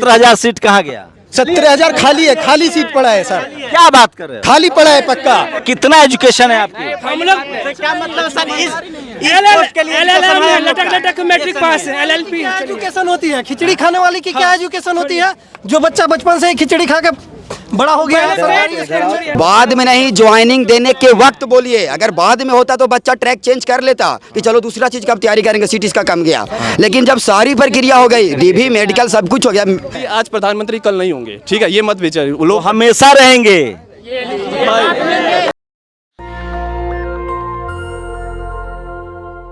17,000 seat कहाँ गया? 17,000 खाली है, खाली सीट पड़ा है सर। क्या बात कर रहे हैं? खाली पड़ा है पक्का। कितना एजुकेशन है आपकी? हम लोग क्या मतलब सर इस लटक मैट्रिक पास है, LLP एजुकेशन होती है, खिचड़ी खाने वाली की क्या एजुकेशन होती है? जो बच्चा बचपन से ही खिचड़ी खा के बड़ा हो गया है। बाद में नहीं, ज्वाइनिंग देने के वक्त बोलिए। अगर बाद में होता तो बच्चा ट्रैक चेंज कर लेता कि चलो दूसरा चीज का तैयारी करेंगे, सीट इसका कम गया। लेकिन जब सारी प्रक्रिया हो गई, डीवी मेडिकल सब कुछ हो गया। आज प्रधानमंत्री कल नहीं होंगे, ठीक है, ये मत विचारिए, वो लोग हमेशा रहेंगे।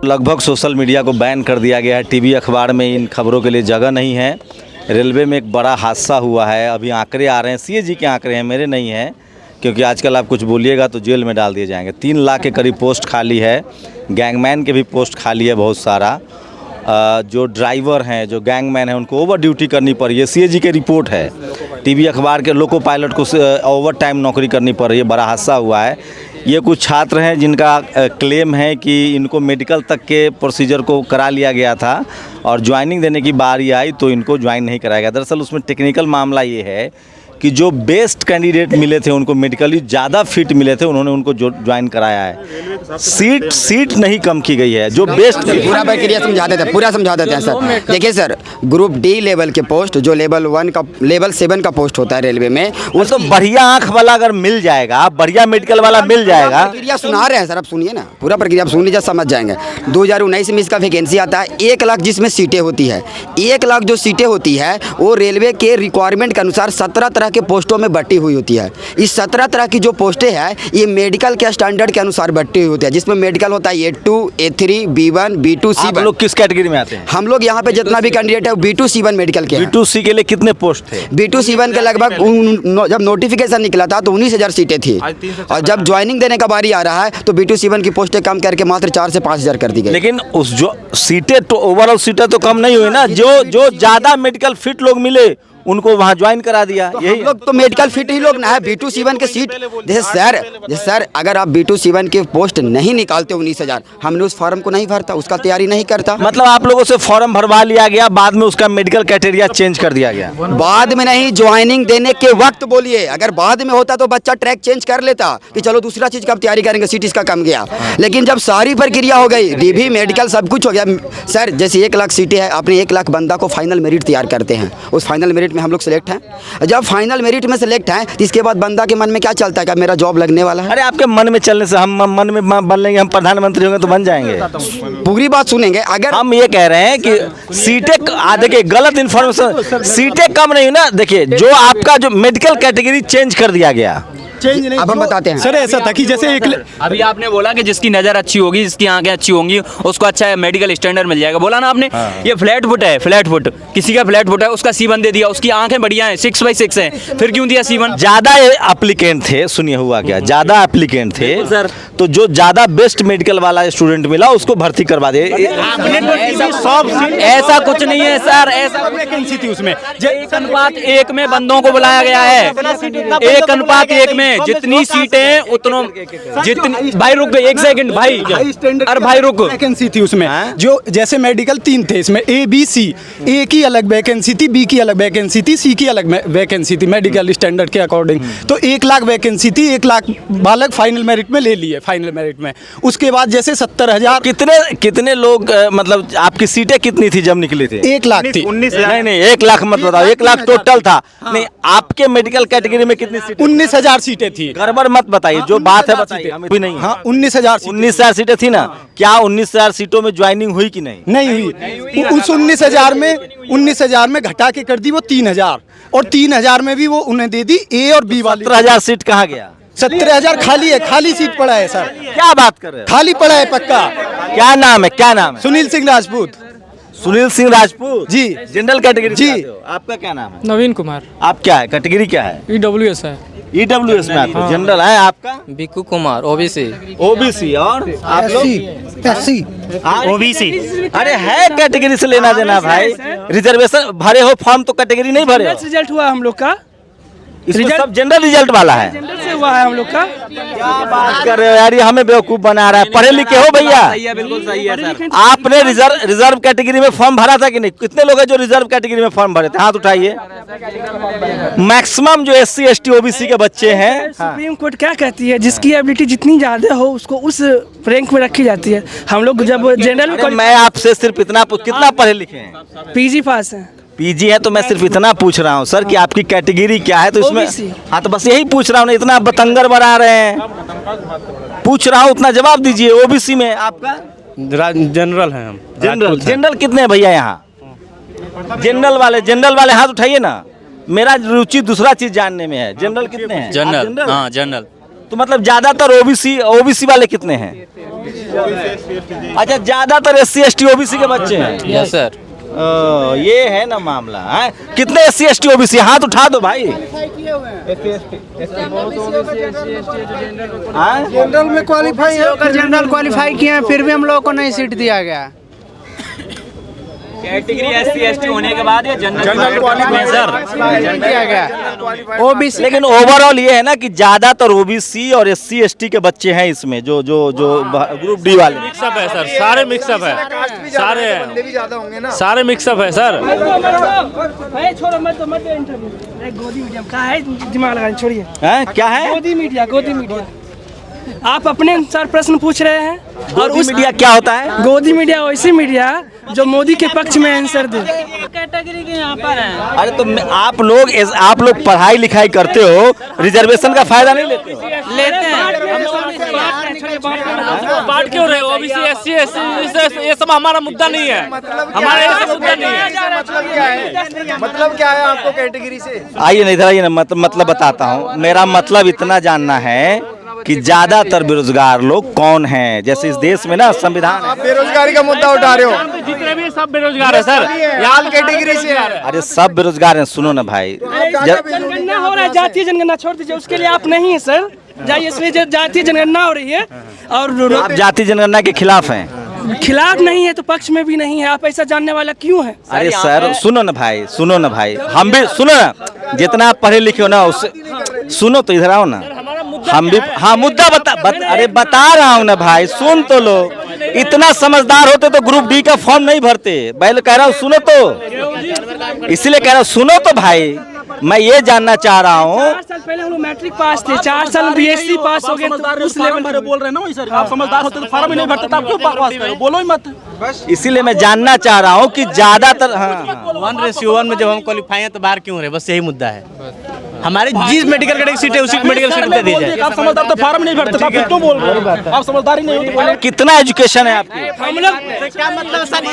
लगभग सोशल मीडिया को बैन कर दिया गया है। टीवी अखबार में इन खबरों के लिए जगह नहीं है। रेलवे में एक बड़ा हादसा हुआ है, अभी आंकड़े आ रहे हैं, सीएजी के आंकड़े हैं, मेरे नहीं हैं, क्योंकि आजकल आप कुछ बोलिएगा तो जेल में डाल दिए जाएंगे। 3 लाख के करीब पोस्ट खाली है, गैंगमैन के भी पोस्ट खाली है बहुत सारा। जो ड्राइवर हैं, जो गैंगमैन हैं, उनको ओवर ड्यूटी करनी पड़ी है, सीएजी की रिपोर्ट है। टीवी अखबार के लोको पायलट को ओवर टाइम नौकरी करनी पड़ रही है, बड़ा हादसा हुआ है। ये कुछ छात्र हैं जिनका क्लेम है कि इनको मेडिकल तक के प्रोसीजर को करा लिया गया था और ज्वाइनिंग देने की बारी आई तो इनको ज्वाइन नहीं कराया गया। दरअसल उसमें टेक्निकल मामला ये है कि जो बेस्ट कैंडिडेट मिले थे, उनको मेडिकली ज़्यादा फिट मिले थे, उन्होंने उनको ज्वाइन कराया है। सीट नहीं कम की गई है, जो बेस्ट। पूरा प्रक्रिया समझा देते हैं, पूरा समझा देते हैं सर। देखिए सर, ग्रुप डी लेवल के पोस्ट, जो लेवल 1 का, लेवल 7 का पोस्ट होता है रेलवे में, वो तो बढ़िया आंख वाला अगर मिल जाएगा, बढ़िया मेडिकल वाला मिल जाएगा। प्रक्रिया सुना रहे हैं सर, आप सुनिए ना, पूरा प्रक्रिया आप सुन लीजिए, समझ जाएंगे। 2019 में इसका वैकेंसी आता है, 1 लाख जिसमें सीटें होती है। 1 लाख जो सीटें होती है वो रेलवे के रिक्वायरमेंट के अनुसार 17 तरह के पोस्टों में बटी हुई होती है। इस 17 तरह की जो पोस्टें हैं ये मेडिकल के स्टैंडर्ड के अनुसार बटी हुई होती है, जिसमें मेडिकल होता है A2, A3, B1, B2, C1। आप लोग किस कैटेगरी में आते हैं? हम लोग यहाँ पे जितना भी कैंडिडेट है वो B2, C1 मेडिकल के हैं। B2, C के लिए कितने पोस्ट थे? B2, C1 के लगभग जब नोटिफिकेशन निकला था तो 19,000 सीटें थी, और जब ज्वाइनिंग देने का बारी आ रहा है तो B2, C1 की पोस्टें कम करके मात्र 4 से 5,000 कर दी गई। लेकिन उस जो सीटें तो ओवरऑल सीटें तो कम नहीं हुई ना, जो ज़्यादा मेडिकल फिट लोग मिले उनको वहाँ ज्वाइन करा दिया। तो यही लोग तो मेडिकल फिट ही लोग ना है। B2, C1 के सीट, जैसे सर अगर आप B2, C1 के पोस्ट नहीं निकालते 19,000, हमने उस फॉर्म को नहीं भरता, उसका तैयारी नहीं करता। मतलब आप लोगों से फॉर्म भरवा लिया गया, बाद में उसका मेडिकल क्राइटेरिया चेंज कर दिया गया। बाद में नहीं, ज्वाइनिंग देने के वक्त बोलिए। अगर बाद में होता तो बच्चा ट्रैक चेंज कर लेता कि चलो दूसरा चीज का तैयारी करेंगे, सीट इसका कम गया। लेकिन जब सारी प्रक्रिया हो गई, डीवी मेडिकल सब कुछ हो गया सर। जैसे 1 लाख सीटें हैं, अपने 1 लाख बंदा को फाइनल मेरिट तैयार करते हैं, उस फाइनल मेरिट में हम लोग सेलेक्ट हैं। जब फाइनल मेरिट में सेलेक्ट हैं तो इसके बाद बंदा के मन में क्या चलता है कि मेरा जॉब लगने वाला है। अरे आपके मन में चलने से हम मन में बन लेंगे, हम प्रधानमंत्री होंगे तो बन जाएंगे। पूरी बात सुनेंगे। अगर हम ये कह रहे हैं कि सीटें, देखिए गलत इन्फॉर्मेशन, सीटें कम नहीं ना। देखिए जो आपका जो मेडिकल कैटेगरी चेंज कर दिया गया, चेंज नहीं। अब हम बताते हैं सर, ऐसा था कि जैसे एक अभी आपने बोला कि जिसकी नज़र अच्छी होगी, जिसकी आंखें अच्छी होंगी, उसको अच्छा मेडिकल स्टैंडर्ड मिल जाएगा, बोला ना आपने। ये फ्लैट फुट है, फ्लैट फुट, किसी का फ्लैट फुट है, उसका C1 दे दिया, उसकी आंखें बढ़िया हैं, 6/6 हैं, फिर क्यों दिया C1? ज्यादा एप्लीकेंट थे। सुनिए हुआ क्या, ज्यादा एप्लीकेंट थे सर, तो जो ज्यादा बेस्ट मेडिकल वाला स्टूडेंट मिला उसको भर्ती करवा दे। ऐसा कुछ नहीं है सर, ऐसा वैकेंसी थी उसमें 1:1 में बंदों को बुलाया गया है। 1:1 में जितनी सीटें उतनों, जितनी। भाई रुक, 1 सेकंड भाई, अरे भाई रुक। वैकेंसी थी उसमें, जो जैसे मेडिकल 3 थे इसमें, A, B, C। A की अलग वैकेंसी थी, B की अलग वैकेंसी थी, C की अलग वैकेंसी थी मेडिकल स्टैंडर्ड के अकॉर्डिंग। तो 1 लाख वैकेंसी थी, 1 लाख बालक फाइनल मेरिट में ले लिए, फाइनल मेरिट में। उसके बाद जैसे 70,000। कितने लोग, मतलब आपकी सीटें कितनी थी जब निकली थी? 1 लाख थी। नहीं 1 लाख मत बताओ, 1 लाख टोटल था। नहीं, आपके मेडिकल कैटेगरी में कितनी सीटें? 19,000 सीटें थी। गड़बड़ मत बताइए, जो बात है बताइए, हमें भी नहीं। हाँ, 19,000 सीटें थी ना। क्या 19,000 सीटों में ज्वाइनिंग हुई कि नहीं? नहीं हुई। उस 19,000 में घटा के कर दी वो 3,000, और 3,000 में भी वो उन्हें दे दी A और B वाली। 17,000 सीट कहाँ गया? 17,000 खाली है, खाली सीट पड़ा है सर। क्या बात कर रहे हैं? खाली पड़ा है पक्का। क्या नाम है, क्या नाम है? सुनील सिंह राजपूत। सुनील सिंह राजपूत जी, जनरल कैटेगरी जी। आपका क्या नाम है? नवीन कुमार। आप क्या है, कैटेगरी क्या है? EWS है। EWS में आपको जनरल है। आपका? बिक्कू कुमार, OBC। OBC। और आप लोग? SC। OBC। अरे है कैटेगरी से लेना देना भाई। रिजर्वेशन भरे हो फॉर्म तो कैटेगरी नहीं भरे हो। रिजल्ट हुआ हम लोग का, इसमें सब जनरल रिजल्ट वाला है। जनरल से हुआ है हम लोग का। क्या बात कर रहे हो यार, ये हमें बेवकूफ बना रहा है। पढ़े लिखे हो भैया? सही है, बिल्कुल सही है सर। आपने रिजर्व कैटेगरी में फॉर्म भरा था कि नहीं? कितने लोग हैं जो रिजर्व कैटेगरी में फॉर्म भरे थे? हाथ उठाइए। मैक्सिमम जो SC ST OBC के बच्चे हैं। सुप्रीम कोर्ट क्या कहती है, जिसकी एबिलिटी जितनी ज्यादा हो उसको उस रैंक में रखी जाती है। हम लोग जब जनरल अरे मैं आपसे सिर्फ इतना कितना पढ़े लिखे हैं? PG पास है। PG है तो मैं सिर्फ इतना पूछ रहा हूँ सर कि आपकी कैटेगरी क्या है, तो इसमें OBC। हाँ तो बस यही पूछ रहा हूँ ना, इतना बतंगर बना रहे हैं। पूछ रहा हूँ उतना जवाब दीजिए। OBC में आपका जनरल हैं हम। जनरल कितने हैं भैया यहाँ? जनरल वाले हाथ उठाइए ना। मेरा रुचि दूसरा चीज जानने में है। जनरल कितने हैं? जनरल, हाँ जनरल। तो मतलब ज्यादातर OBC वाले कितने हैं? अच्छा, ज्यादातर SC ST OBC के बच्चे हैं। Yes sir. ये है ना मामला है। कितने SC ST OBC? हाथ उठा दो भाई। जनरल में क्वालिफाई है, जनरल क्वालिफाई किए हैं, फिर भी हम लोगों को नहीं सीट दिया गया। कैटेगरी SC ST होने के बाद या जनरल क्वालिफाई सर नहीं दिया गया। OBC लेकिन ओवरऑल ये है ना कि ज्यादातर OBC और SC ST के बच्चे हैं इसमें, जो ग्रुप D वाले। मिक्सअप है सर, सारे मिक्सअप है, सारे मिक्सअप है सर। छोड़ो मत इंटरव्यू। गोदी मीडियम का है, दिमाग लगाने छोड़िए। हैं क्या है? गोदी मीडिया आप अपने अनुसार प्रश्न पूछ रहे हैं। और गोदी मीडिया क्या होता है? गोदी मीडिया वैसी मीडिया जो मोदी के पक्ष में आंसर दे। कैटेगरी के यहाँ पर हैं। अरे तो आप लोग पढ़ाई लिखाई करते हो, रिजर्वेशन का फायदा नहीं लेते हो? लेते हैं। बांट क्यों रहे हो? OBC SC ST ये सब हमारा मुद्दा नहीं है, हमारा ये सब मुद्दा नहीं है। मतलब क्या है आपको कैटेगरी से? आइए ना इधर आइए ना, मतलब बताता हूँ। मेरा मतलब इतना जानना है कि ज्यादातर बेरोजगार लोग कौन हैं। जैसे इस देश में ना संविधान है। बेरोजगारी का मुद्दा उठा रहे हो। जितने भी सब बेरोजगार है सर, यहाँ कैटेगरी से है। अरे सब बेरोजगार हैं। सुनो ना भाई, जनगणना हो रहा है, जातीय जनगणना छोड़ दीजिए, उसके लिए आप नहीं है सर। जाइए, इसलिए जातीय जनगणना हो रही है और आप जाति जनगणना के खिलाफ हैं? खिलाफ नहीं है तो पक्ष में भी नहीं है। आप ऐसा जानने वाला क्यों है? अरे सर सुनो ना भाई, हम भी सुनो ना, जितना आप पढ़े लिखे हो ना उससे सुनो तो इधर आओ ना। हम भी हाँ मुद्दा अरे बता रहा हूँ ना भाई, सुन तो लो। इतना समझदार होते तो ग्रुप D का फॉर्म नहीं भरते। पहले कह रहा हूँ सुनो तो, इसलिए कह रहा हूँ सुनो तो भाई। मैं ये जानना चाह रहा हूँ, 4 साल पहले हम लोग मैट्रिक पास थे, 4 साल BSc पास हो गए तो उस लेवल पर बोल रहे हैं ना वही सर। आप समझदार होते तो फॉर्म ही नहीं भरते, आप क्यों पास कर रहे हो? बोलो ही मत। इसीलिए मैं जानना चाह रहा हूँ कि ज्यादातर 1:1 में जब हम क्वालिफाई हैं तो बाहर क्यों रहे? बस यही मुद्दा है। हमारे जिस मेडिकल की सीट है उसी को मेडिकल सीट दे दी जाए। आप समझदार तो फॉर्म नहीं भरते, आप क्यों बोल रहे हो? आप समझदार ही नहीं हो। कितना एजुकेशन है आपकी? हम लोग क्या मतलब सर?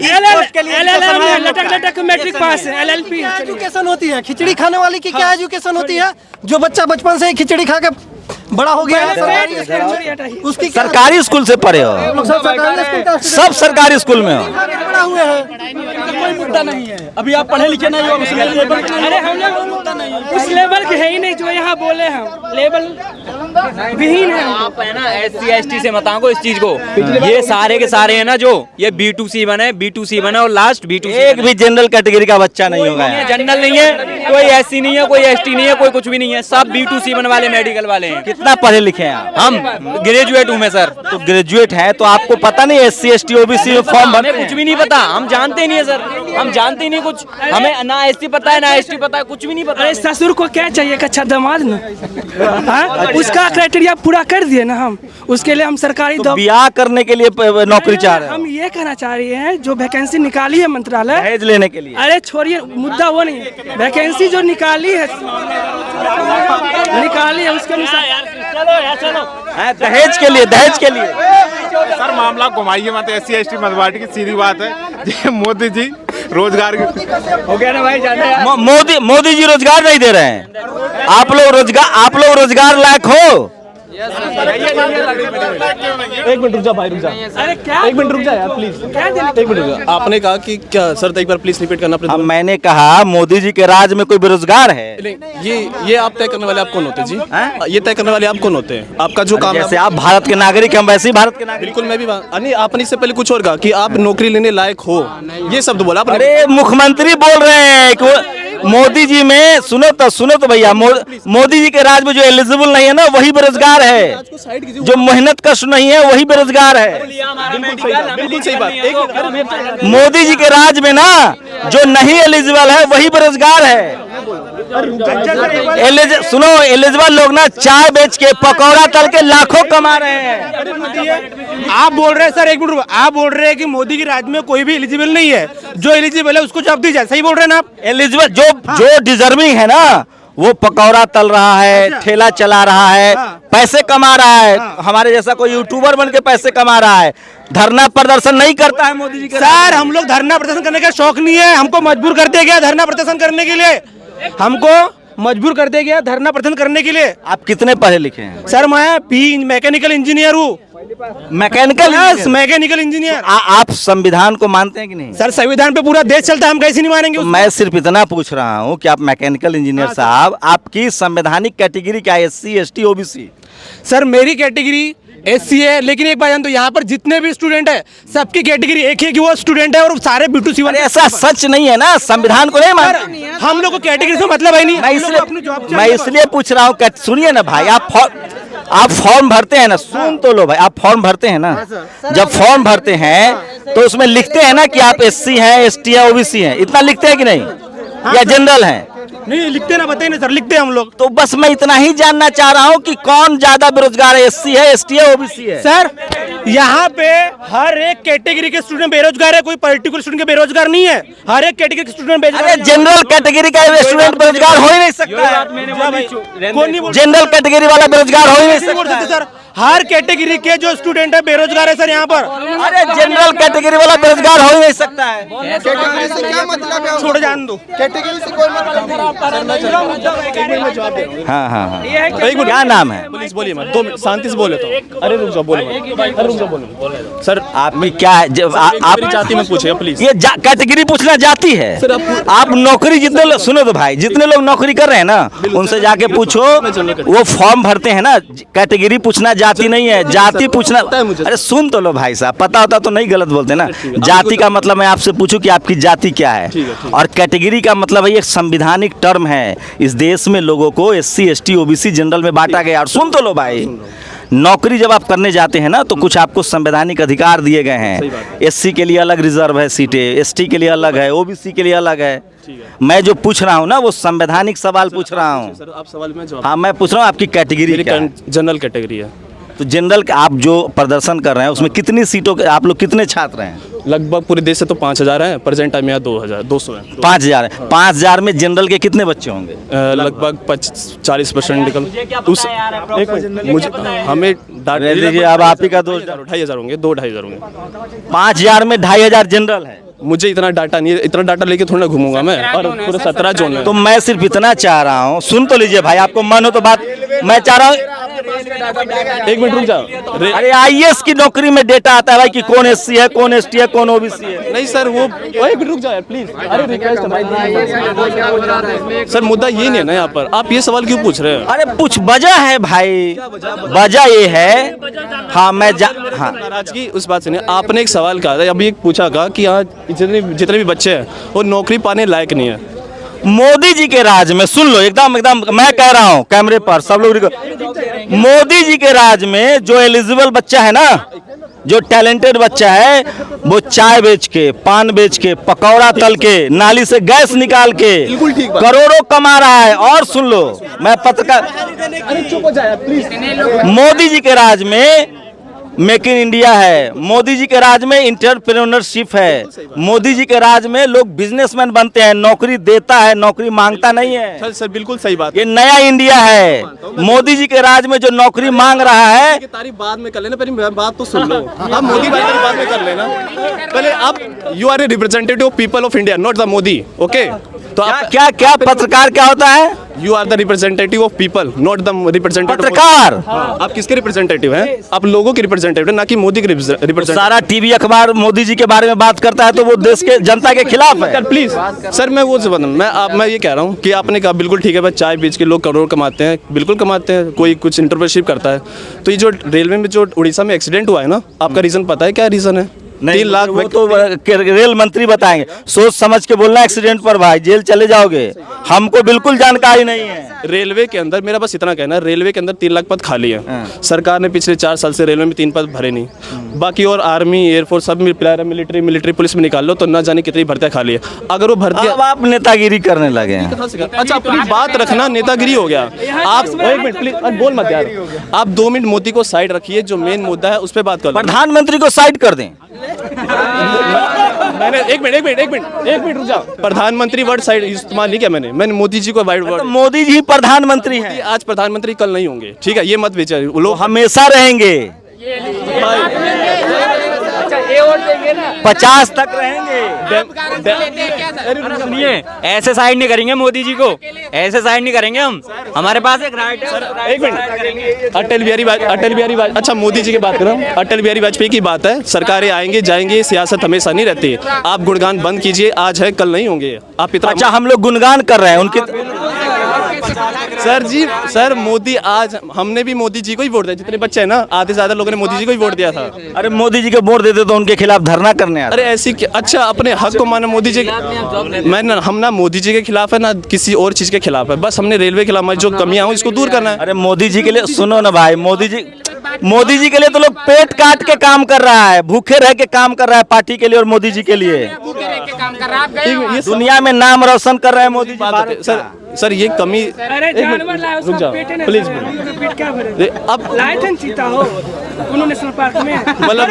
LLM में लटक मैट्रिक पास है। LLP एजुकेशन होती है, खिचड़ी खाने वाली की क्या एजुकेशन होती है? जो बच्चा बचपन से ही खिचड़ी खा के बड़ा हो गया है, उसकी क्या? सरकारी स्कूल से पढ़े हो? सब सरकारी स्कूल में हो? बड़ा हुए हैं। कोई मुद्दा नहीं है। अभी आप पढ़े लिखे नहीं हो, अरे हम लोग उस लेवल के है ही नहीं जो यहाँ बोले हम। लेवल विहीन है। आप है ना SC ST से मत आंको इस चीज को। ये सारे के सारे है ना जो ये B2C बने और लास्ट B2C। एक भी जनरल कैटेगरी का बच्चा नहीं होगा यहाँ। जनरल नहीं है, कोई SC नहीं है, कोई ST नहीं है, कोई कुछ भी नहीं है। सब B2C वाले मेडिकल वाले हैं। कितना पढ़े लिखे हैं आप? हम ग्रेजुएट हूँ मैं सर। तो ग्रेजुएट हैं तो आपको पता नहीं SC ST OBC में फॉर्म भरने? कुछ भी नहीं पता, हम जानते ही नहीं है सर। हम जानते ही नहीं कुछ। हमें ना SC पता है ना ST पता है, कुछ भी नहीं पता। अरे ससुर को क्या चाहिए? अच्छा दामाद ना, हाँ? उसका क्राइटेरिया पूरा कर दिए ना हम। उसके लिए हम सरकारी तो ब्याह करने के लिए नौकरी चाह रहे हम ये कहना चाह रहे हैं, जो वैकेंसी निकाली है मंत्रालय दहेज लेने के लिए। अरे छोड़िए, मुद्दा वो नहीं है। वैकेंसी जो निकाली है उसके अनुसार हैं, दहेज के लिए सर मामला घुमाइए मत। SC ST मधवाटी की सीधी बात है। ये मोदी जी रोजगार हो गया ना भाई, जाने मोदी जी रोजगार नहीं दे रहे हैं। आप लोग रोजगार लायक हो? एक मिनट रुक जा भाई, रुक जा। अरे क्या एक मिनट रुक जा यार प्लीज। क्या देने? एक मिनट रुक जा। आपने कहा कि क्या सर? एक बार प्लीज रिपीट करना। अब मैंने कहा मोदी जी के राज में कोई बेरोजगार है? ये आप तय करने वाले आप कौन होते हैं जी? ये तय करने वाले आप कौन होते हैं? आपका जो काम है, जैसे आप भारत के नागरिक हैं, हम वैसे ही भारत के नागरिक। बिल्कुल मैं भी नहीं, आपने इससे पहले कुछ और कहा कि आप नौकरी लेने लायक हो, ये शब्द बोला आपने। अरे मुख्यमंत्री बोल रहे हैं कि मोदी जी में सुनो तो भैया, मोदी जी के राज में जो एलिजिबल नहीं है ना वही बेरोजगार है, जो मेहनत कश नहीं है वही बेरोजगार है। बिल्कुल सही बात। मोदी जी के राज में ना जो नहीं एलिजिबल है वही बेरोजगार है। सुनो, एलिजिबल लोग ना चाय बेच के पकौड़ा तल के लाखों कमा रहे हैं। आप बोल रहे हैं सर, एक मिनट, आप बोल रहे हैं कि मोदी के राज में कोई भी एलिजिबल नहीं है, जो एलिजिबल है उसको जॉब दी जाए, सही बोल रहे हैं ना आप? एलिजिबल जो डिजर्विंग है ना वो पकौड़ा तल रहा है, ठेला चला रहा है, पैसे कमा रहा है, हमारे जैसा कोई यूट्यूबर बन के पैसे कमा रहा है, धरना प्रदर्शन नहीं करता है मोदी जी के। सर हम लोग धरना प्रदर्शन करने का शौक नहीं है, हमको मजबूर कर दिया गया धरना प्रदर्शन करने के लिए, हमको मजबूर कर दिया गया धरना प्रदर्शन करने के लिए। आप कितने पढ़े लिखे हैं? सर मैं मैकेनिकल इंजीनियर हूँ। Mechanical engineer. आप संविधान को मानते हैं कि नहीं? सर संविधान पे पूरा देश चलता है, हम कैसे नहीं मानेंगे? मैं सिर्फ इतना पूछ रहा हूँ कि आप मैकेनिकल इंजीनियर साहब, आपकी संवैधानिक कैटेगरी क्या है? SC ST OBC? सर मेरी कैटेगरी SC है, लेकिन एक बात जान दो, यहाँ पर जितने भी स्टूडेंट है सबकी कैटेगरी एक है कि वो स्टूडेंट है और सारे B2C। ऐसा सच नहीं है ना, संविधान को नहीं मानते। हम लोग को कैटेगरी से मतलब है नहीं। मैं इसलिए पूछ रहा हूँ, सुनिए ना भाई, आप फॉर्म भरते हैं ना, सुन तो लो भाई, आप फॉर्म भरते हैं ना, जब फॉर्म भरते हैं तो उसमें लिखते हैं ना कि आप SC हैं, ST है, OBC हैं, इतना लिखते हैं कि नहीं? या जनरल हैं? नहीं लिखते ना, बताइए ना सर, लिखते हैं हम लोग। तो बस मैं इतना ही जानना चाह रहा हूँ कि कौन ज्यादा बेरोजगार है, SC है, ST है, OBC है? सर यहाँ पे हर एक कैटेगरी के स्टूडेंट बेरोजगार है, कोई पर्टिकुलर स्टूडेंट के बेरोजगार नहीं है, हर एक कैटेगरी के स्टूडेंट बेरोजगार। अरे जनरल कैटेगरी का स्टूडेंट बेरोजगार हो ही नहीं सकता है। जनरल कैटेगरी वाला बेरोजगार हो ही नहीं सकता सर। हर कैटेगरी के जो स्टूडेंट है बेरोजगार है सर यहाँ पर। अरे जनरल कैटेगरी वाला बेरोजगार हो ही नहीं सकता है। कैटेगरी से क्या मतलब है? छोड़ जान दो, कैटेगरी से कोई मतलब। हाँ, क्या नाम है? प्लीज बोलिए मत, 2 मिनट शांति से बोले तो। अरे रुक जाओ, बोले मत सर। आप में क्या है? जब आप जाति में पूछिए प्लीज। ये कैटेगरी पूछना जाती है सर? आप नौकरी जितने लोग, सुनो तो भाई, जितने लोग नौकरी कर रहे हैं ना उनसे जाके पूछो, वो फॉर्म भरते हैं ना, कैटेगरी पूछना जाति नहीं है, जाति पूछना। अरे सुन तो लो भाई साहब, पता होता तो नहीं गलत बोलते ना। जाति का मतलब मैं आपसे पूछूं कि आपकी जाति क्या है, और कैटेगरी का मतलब है एक संविधानिक टर्म है। इस देश में लोगों को SC ST OBC जनरल में बांटा गया। और सुन तो लो भाई, नौकरी जब आप करने जाते हैं ना तो कुछ आपको संवैधानिक अधिकार दिए गए हैं। SC के लिए अलग रिजर्व है सीटें, ST के लिए अलग है, OBC के लिए अलग है। मैं जो पूछ रहा हूँ ना वो संवैधानिक सवाल पूछ रहा हूँ। आप सवाल में जवाब। हाँ, मैं पूछ रहा हूँ आपकी कैटेगरी क्या है? जनरल कैटेगरी है। तो जनरल आप जो प्रदर्शन कर रहे हैं उसमें कितनी सीटों के आप लोग कितने छात्र हैं? लगभग पूरे देश से तो 5000 हैं, प्रेजेंट टाइम में 200 हैं। 5000 है। 5000 में जनरल के कितने बच्चे होंगे? लगभग 40% निकल उस मुझे हमें दीजिए। अब आप ही का 2,500 होंगे, 2,500 होंगे। 5000 में 2,500 जनरल है। मुझे इतना डाटा नहीं है, इतना डाटा लेके थोड़ा घूमूंगा मैं, और पूरे 17 जोन है। तो मैं सिर्फ इतना चाह रहा हूँ, सुन तो लीजिए भाई, आपको मन हो तो बात। मैं चाह रहा हूँ, 1 मिनट रुक जाओ। अरे IAS की नौकरी में डेटा आता है भाई कि कौन SC है, कौन ST है, कौन OBC है। नहीं सर, वो 1 मिनट रुक जाओ प्लीज। अरे रिक्वेस्ट सर, मुद्दा ये नहीं है ना यहाँ पर, आप ये सवाल क्यों पूछ रहे हैं? अरे कुछ वजह है भाई, वजह ये है। हाँ मैं हाँ, नाराजगी उस बात से नहीं, आपने एक सवाल कहा था, अभी एक पूछा था कि यहाँ जितने भी बच्चे हैं वो नौकरी पाने लायक नहीं है। मोदी जी के राज में, सुन लो एकदम मैं कह रहा हूँ कैमरे पर सब लोग, मोदी जी के राज में जो एलिजिबल बच्चा है ना, जो टैलेंटेड बच्चा है, वो चाय बेच के, पान बेच के, पकौड़ा तल के, नाली से गैस निकाल के करोड़ों कमा रहा है। और सुन लो, मैं पत्रकार, मोदी जी के राज में मेक इन इंडिया है, मोदी जी के राज में इंटरप्रेन्योरशिप है, मोदी जी के राज में लोग बिजनेसमैन बनते हैं, नौकरी देता है, नौकरी मांगता नहीं है। सर बिल्कुल सही बात। ये नया इंडिया है। मोदी जी के राज में जो नौकरी मांग रहा है, तारीफ बाद में कर लेना, पहले बात तो सुन लो। आप मोदी भाई की बात में कर लेना पहले। आप you are a representative of people of India, not the Modi. Okay, तो आप क्या पत्रकार क्या होता है? You are the representative of people, not the representative. पत्रकार आप किसके रिप्रेजेंटेटिव हैं? आप लोगों के रिप्रेजेंटेटिव हैं, ना कि मोदी के रिप्रेजेंटेटिव। सारा टीवी अखबार मोदी जी के बारे में बात करता है तो वो देश के जनता के खिलाफ है। प्लीज सर, मैं मैं ये कह रहा हूँ कि आपने कहा बिल्कुल ठीक है भाई, चाय बेच के लोग करोड़ कमाते हैं, बिल्कुल कमाते हैं, कोई कुछ इंटरप्रेन्योरशिप करता है। तो ये जो रेलवे में जो उड़ीसा में एक्सीडेंट हुआ है ना, आपका रीजन पता है क्या रीजन है? नहीं 3 लाख वो तो रेल मंत्री बताएंगे। सोच समझ के बोलना, एक्सीडेंट पर भाई जेल चले जाओगे। हमको बिल्कुल जानकारी नहीं है। रेलवे के अंदर मेरा बस इतना कहना है, रेलवे के अंदर 3 लाख पद खाली है। सरकार ने पिछले 4 साल से रेलवे में 3 पद भरे नहीं। बाकी और आर्मी, एयरफोर्स सब मिलिट्री पुलिस में निकाल लो तो ना जाने कितनी भर्तियां खाली है। अगर वो भर्तियां, अब आप नेतागिरी करने लगे हैं। अच्छा अपनी बात रखना, नेतागिरी हो गया। आप 1 मिनट प्लीज, बोल मत यार। आप 2 मिनट मोदी को साइड रखिए, जो मेन मुद्दा है उस पर बात कर लो। प्रधानमंत्री को साइड कर दें। मैंने एक मिनट रुक जाओ। प्रधानमंत्री वर्ड साइड इस्तेमाल नहीं किया मैंने मोदी जी को वाइड वर्ड। तो मोदी जी प्रधानमंत्री हैं। आज प्रधानमंत्री कल नहीं होंगे, ठीक है, ये मत बेचारे लोग हमेशा रहेंगे, 50 तक रहेंगे। सुनिए, ऐसे साइड नहीं करेंगे मोदी जी को, ऐसे साइड नहीं करेंगे हम। हमारे पास एक राइट है। 1 मिनट, अटल बिहारी वाजपेयी, अच्छा मोदी जी की बात करो। अटल बिहारी वाजपेयी की बात है, सरकारें आएंगे जाएंगे, सियासत हमेशा नहीं रहती। आप गुणगान बंद कीजिए, आज है कल नहीं होंगे। आप इतना, अच्छा हम लोग गुणगान कर रहे हैं उनके। सर मोदी, आज हमने भी मोदी जी को ही वोट दिया। जितने बच्चे हैं ना, आधे से ज्यादा लोगों ने मोदी जी को ही वोट दिया था। अरे मोदी जी को वोट देते तो उनके खिलाफ धरना करने आते। अरे ऐसी अच्छा अपने हक को माना मोदी जी। हम ना मोदी जी के खिलाफ है ना किसी और चीज के खिलाफ है, बस हमने रेलवे के खिलाफ जो कमियां हो इसको दूर करना है। अरे मोदी जी के लिए सुनो ना भाई, मोदी जी के लिए तो लोग पेट काट के काम कर रहा है, भूखे रह के काम कर रहा है पार्टी के लिए और मोदी जी के लिए। दुनिया में नाम रोशन कर रहे हैं मोदी जी। सर ये कमी, अरे जानवर लाए रुक जाओ प्लीज। पेट क्या भरे? अब लाए थे चीता हो उन्होंने नेशनल पार्क में, मतलब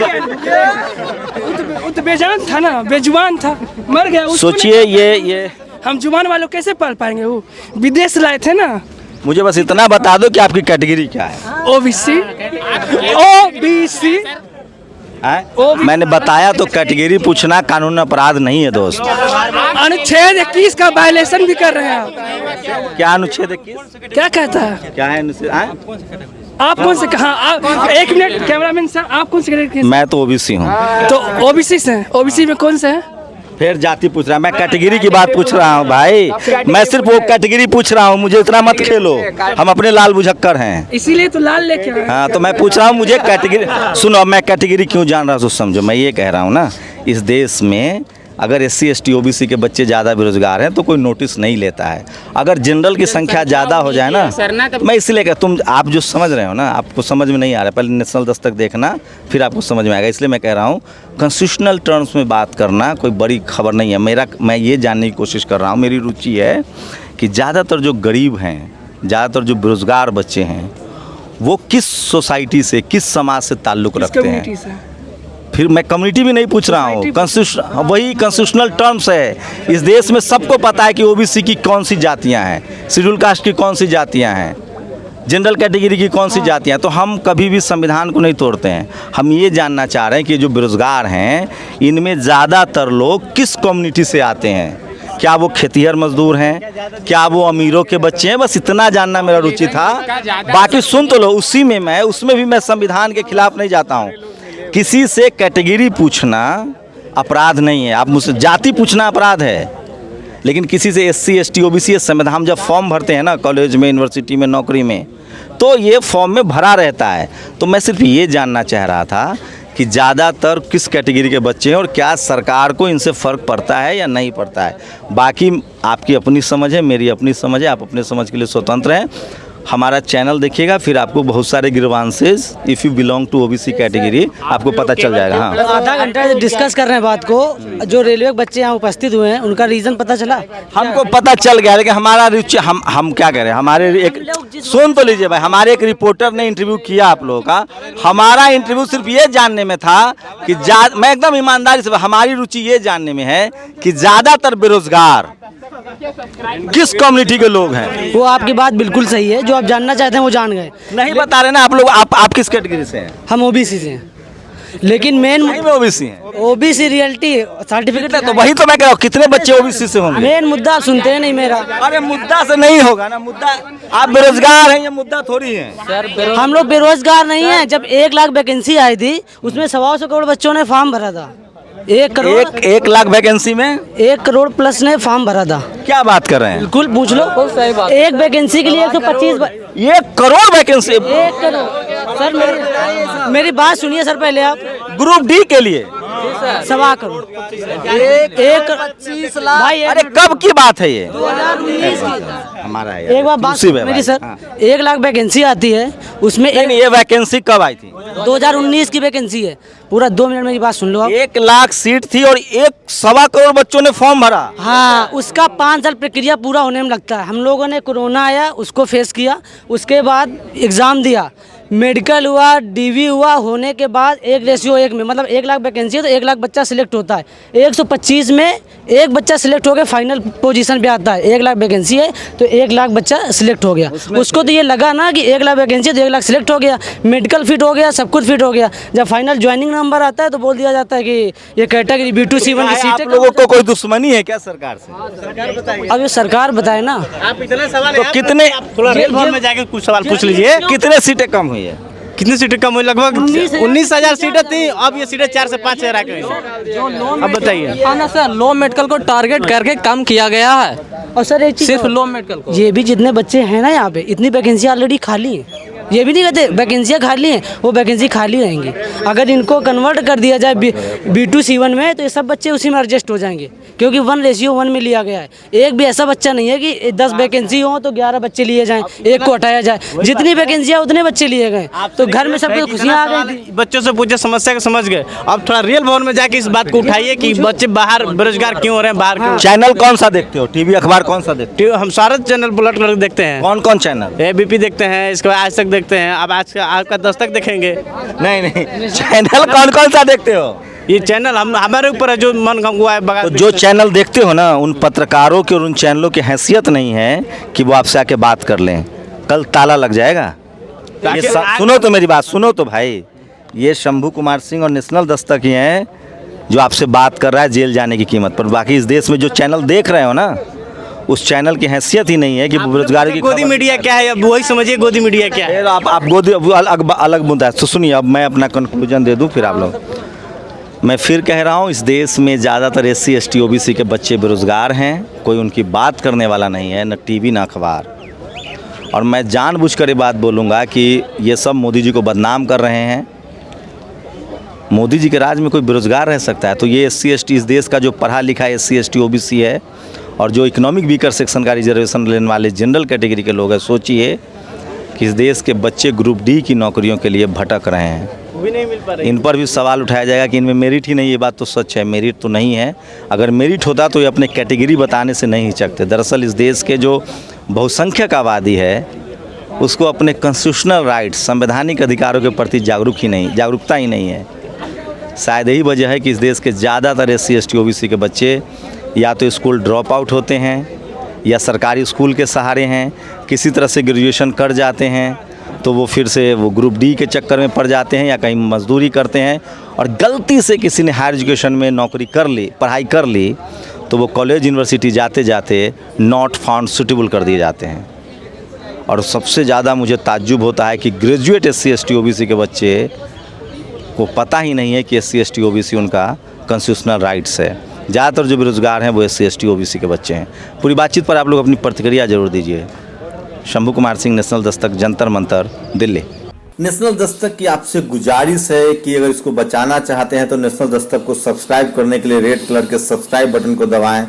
वो तो बेजान था ना, बेजुबान था, मर गया। उसको सोचिए ये हम जुबान वालों कैसे पाल पाएंगे? वो विदेश लाए थे ना। मुझे बस इतना बता दो कि आपकी कैटेगरी क्या है। ओबीसी मैंने बताया तो कैटेगरी पूछना कानून अपराध नहीं है दोस्त। अनुच्छेद 21 का वायलेशन भी कर रहे हैं आप। क्या अनुच्छेद 21 क्या कहता है? क्या है अनुच्छेद? आप कौन से कहा? एक मिनट कैमरामैन साहब, आप कौन से कैटेगरी? मैं तो ओबीसी हूँ। तो ओबीसी से, ओबीसी में कौन से है? फिर जाति पूछ रहा है, मैं कैटेगरी की बात पूछ रहा हूँ भाई। मैं सिर्फ वो कैटेगरी पूछ रहा हूँ, मुझे इतना मत खेलो, हम अपने लाल बुझक्कर हैं। इसीलिए तो लाल लेके आए। हाँ तो मैं पूछ रहा हूँ, मुझे कैटेगरी सुनो। अब मैं कैटेगरी क्यों जान रहा हूँ तो समझो। मैं ये कह रहा हूँ ना, इस देश में अगर SC ST OBC के बच्चे ज़्यादा बेरोजगार हैं तो कोई नोटिस नहीं लेता है। अगर जनरल की संख्या ज़्यादा हो जाए ना, मैं इसलिए कह, आप जो समझ रहे हो ना, आपको समझ में नहीं आ रहा है, पहले नेशनल दस्तक देखना फिर आपको समझ में आएगा। इसलिए मैं कह रहा हूँ कॉन्स्टिट्यूशनल टर्म्स में बात करना कोई बड़ी खबर नहीं है। मैं ये जानने की कोशिश कर रहा हूँ, मेरी रुचि है कि ज़्यादातर जो गरीब हैं, ज़्यादातर जो बेरोजगार बच्चे हैं, वो किस सोसाइटी से, किस समाज से ताल्लुक़ रखते हैं। फिर मैं कम्युनिटी भी नहीं पूछ रहा हूँ, वही कॉन्स्टिट्यूशनल टर्म्स है। इस देश में सबको पता है कि OBC की कौन सी जातियाँ हैं, शेड्यूल कास्ट की कौन सी जातियाँ हैं, जनरल कैटेगरी की कौन सी जातियाँ। तो हम कभी भी संविधान को नहीं तोड़ते हैं। हम ये जानना चाह रहे हैं कि जो बेरोजगार हैं इनमें ज़्यादातर लोग किस कम्युनिटी से आते हैं। क्या वो खेतिहर मजदूर हैं, क्या वो अमीरों के बच्चे हैं? बस इतना जानना मेरा रुचि था। बाकी सुन तो लो, उसमें भी मैं संविधान के खिलाफ नहीं जाता हूँ। किसी से कैटेगरी पूछना अपराध नहीं है, आप मुझसे जाति पूछना अपराध है। लेकिन किसी से SC ST OBC संविधान, हम जब फॉर्म भरते हैं ना कॉलेज में, यूनिवर्सिटी में, नौकरी में, तो ये फॉर्म में भरा रहता है। तो मैं सिर्फ ये जानना चाह रहा था कि ज़्यादातर किस कैटेगरी के बच्चे हैं और क्या सरकार को इनसे फ़र्क पड़ता है या नहीं पड़ता है। बाकी आपकी अपनी समझ है, मेरी अपनी समझ है, आप अपने समझ के लिए स्वतंत्र हैं। हमारा चैनल देखिएगा, फिर आपको बहुत सारे grievances, if you belong to OBC category, आपको पता चल जाएगा। हाँ, आधा घंटा डिस्कस कर रहे हैं बात को। जो रेलवे के बच्चे यहाँ उपस्थित हुए हैं उनका रीज़न पता चला? हमको पता चल गया, लेकिन हमारा रुचि, हम क्या करें, हमारे एक सुन तो लीजिए भाई, हमारे एक रिपोर्टर ने इंटरव्यू किया आप लोगों का। हमारा इंटरव्यू सिर्फ ये जानने में था कि मैं एकदम ईमानदारी से, हमारी रुचि ये जानने में है कि ज़्यादातर बेरोजगार किस कम्युनिटी के लोग हैं। वो आपकी बात बिल्कुल सही है, जो आप जानना चाहते हैं वो जान गए। नहीं बता रहे ना आप लोग, आप किस कैटेगरी से हैं? हम OBC से हैं, लेकिन मेन OBC हैं। OBC रियलिटी सर्टिफिकेट तो वही तो मैं कह रहा हूँ, कितने बच्चे OBC से होंगे? मेन मुद्दा आप सुनते हैं नहीं मेरा। अरे मुद्दा से नहीं होगा ना, मुद्दा आप बेरोजगार हैं, ये मुद्दा थोड़ी है। हम लोग बेरोजगार नहीं हैं। जब 1 लाख वैकेंसी आई थी उसमें 125 करोड़ बच्चों ने फॉर्म भरा था। 1 लाख वैकेंसी में 1 करोड़ प्लस ने फॉर्म भरा था। क्या बात कर रहे हैं? बिल्कुल पूछ लो, एक वैकेंसी के लिए 125 1 करोड़ वैकेंसी। 1 करोड़ सर, मेरी बात सुनिए सर, पहले आप ग्रुप D के लिए 1.25 करोड़। एक 25 लाख भाई। अरे कब की बात है ये? 2019 हमारा है एक बार बात दूसरी मेरी भाई। सर, 1 लाख वैकेंसी आती है उसमें नहीं, ये वैकेंसी कब आई थी? 2019 की वैकेंसी है। पूरा 2 मिनट मेरी बात सुन लो आप। 1 लाख सीट थी और 1.25 करोड़ बच्चों ने फॉर्म भरा। हाँ, उसका 5 साल प्रक्रिया पूरा होने में लगता है। हम लोगों ने कोरोना आया उसको फेस किया, उसके बाद एग्ज़ाम दिया, मेडिकल हुआ, डीवी हुआ, होने के बाद 1:1 में मतलब 1 लाख वैकेंसी है तो 1 लाख बच्चा सिलेक्ट होता है। 125 में एक बच्चा सिलेक्ट हो गया, फाइनल पोजीशन पे आता है। 1 लाख वैकेंसी है तो 1 लाख बच्चा सिलेक्ट हो गया। उसको तो ये लगा ना कि 1 लाख वैकेंसी है तो 1 लाख सिलेक्ट हो गया, मेडिकल फिट हो गया, सब कुछ फिट हो गया। जब फाइनल ज्वाइनिंग नंबर आता है तो बोल दिया जाता है कि ये कैटेगरी B2C1 की सीट आप है। लोगों को कोई दुश्मनी है क्या सरकार से? अब ये सरकार बताए ना। आप इतने सवाल तो कितने रेल भवन में जाके कुछ सवाल पूछ लीजिए। कितने सीटें कम हुई है? कितनी सीटें कम हुई? लगभग 19,000 सीटें थी, अब ये सीटें 4 से 5 हज़ार आ गई। अब बताइए। हाँ ना सर, लो मेडिकल को टारगेट करके कम किया गया है। और सर एक चीज़ सिर्फ लो मेडिकल को। ये भी जितने बच्चे हैं ना यहाँ पे, इतनी वैकेंसी ऑलरेडी खाली है। ये भी नहीं कहते वैकेंसियाँ खाली हैं, वो वैकेंसी खाली रहेंगी। अगर इनको कन्वर्ट कर दिया जाए B2C1 में तो ये सब बच्चे उसी में एडजस्ट हो जाएंगे, क्योंकि 1:1 में लिया गया है। एक भी ऐसा बच्चा नहीं है कि 10 वैकेंसी हो तो 11 बच्चे लिए जाएं, एक को हटाया जाए। जितनी वैकेंसियाँ उतने बच्चे लिए गए, तो घर में सबको खुशियाँ आ गई थी। बच्चों से पूछे, समस्या को समझ गए। अब थोड़ा रेल भवन में जाके इस बात को उठाइए कि बच्चे बाहर बेरोजगार क्यों हो रहे हैं, बाहर क्यों। चैनल कौन सा देखते हो? टीवी अखबार कौन सा देखते हो? हम सारे चैनल बुलेट करके देखते हैं। कौन कौन चैनल? ABP देखते हैं, इसके बाद आज तक देखते हैं, अब आज का आपका दस्तक देखेंगे। नहीं चैनल कौन कौन सा देखते हो? ये चैनल हमारे ऊपर है, जो मन हुआ है बगा। तो जो चैनल देखते हो ना, उन पत्रकारों की और उन चैनलों की हैसियत नहीं है कि वो आपसे आके बात कर लें। कल ताला लग जाएगा। सुनो तो मेरी बात सुनो तो भाई, ये शंभू कुमार सिंह और नेशनल दस्तक ही हैं जो आपसे बात कर रहा है जेल जाने की कीमत पर। बाकी इस देश में जो चैनल देख रहे हो ना, उस चैनल की हैसियत ही नहीं है कि बेरोजगारी की गोदी मीडिया क्या है, अब वही समझिए गोदी मीडिया क्या है। आप गोदी अलग मुद्दा है। तो सुनिए, अब मैं अपना कंक्लूजन दे दूं, फिर आप लोग। मैं फिर कह रहा हूं, इस देश में ज़्यादातर SC ST OBC के बच्चे बेरोजगार हैं। कोई उनकी बात करने वाला नहीं है, न टीवी न अखबार। और मैं जानबूझकर ये बात बोलूँगा कि ये सब मोदी जी को बदनाम कर रहे हैं। मोदी जी के राज में कोई बेरोजगार रह सकता है? तो ये SC ST, इस देश का जो पढ़ा लिखा SC ST OBC है और जो इकोनॉमिक वीकर सेक्शन का रिजर्वेशन लेने वाले जनरल कैटेगरी के लोग हैं, सोचिए कि इस देश के बच्चे ग्रुप D की नौकरियों के लिए भटक रहे हैं। भी नहीं मिल पा रही। इन पर भी सवाल उठाया जाएगा कि इनमें मेरिट ही नहीं। ये बात तो सच है, मेरिट तो नहीं है। अगर मेरिट होता तो ये अपने कैटेगरी बताने से नहीं हिचकते। दरअसल इस देश के जो बहुसंख्यक आबादी है, उसको अपने कॉन्स्टिट्यूशनल राइट्स, संवैधानिक अधिकारों के प्रति जागरूकता ही नहीं है। शायद यही वजह है कि इस देश के ज़्यादातर SC ST OBC के बच्चे या तो स्कूल ड्रॉप आउट होते हैं, या सरकारी स्कूल के सहारे हैं, किसी तरह से ग्रेजुएशन कर जाते हैं तो वो फिर से वो ग्रुप D के चक्कर में पड़ जाते हैं, या कहीं मजदूरी करते हैं। और गलती से किसी ने हायर एजुकेशन में नौकरी कर ली, पढ़ाई कर ली, तो वो कॉलेज यूनिवर्सिटी जाते जाते नॉट फाउंड सूटेबल कर दिए जाते हैं। और सबसे ज़्यादा मुझे ताज्जुब होता है कि ग्रेजुएट SC ST OBC के बच्चे को पता ही नहीं है कि SC ST OBC उनका कॉन्स्टिट्यूशनल राइट्स है। ज़्यादातर जो बेरोजगार हैं वो SC ST OBC के बच्चे हैं। पूरी बातचीत पर आप लोग अपनी प्रतिक्रिया जरूर दीजिए। शंभू कुमार सिंह, नेशनल दस्तक, जंतर मंतर, दिल्ली। नेशनल दस्तक की आपसे गुजारिश है कि अगर इसको बचाना चाहते हैं तो नेशनल दस्तक को सब्सक्राइब करने के लिए रेड कलर के सब्सक्राइब बटन को दबाएं,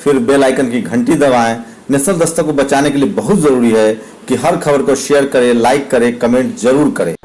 फिर बेल आइकन की घंटी दबाएं। नेशनल दस्तक को बचाने के लिए बहुत ज़रूरी है कि हर खबर को शेयर करें, लाइक करें, कमेंट जरूर करें।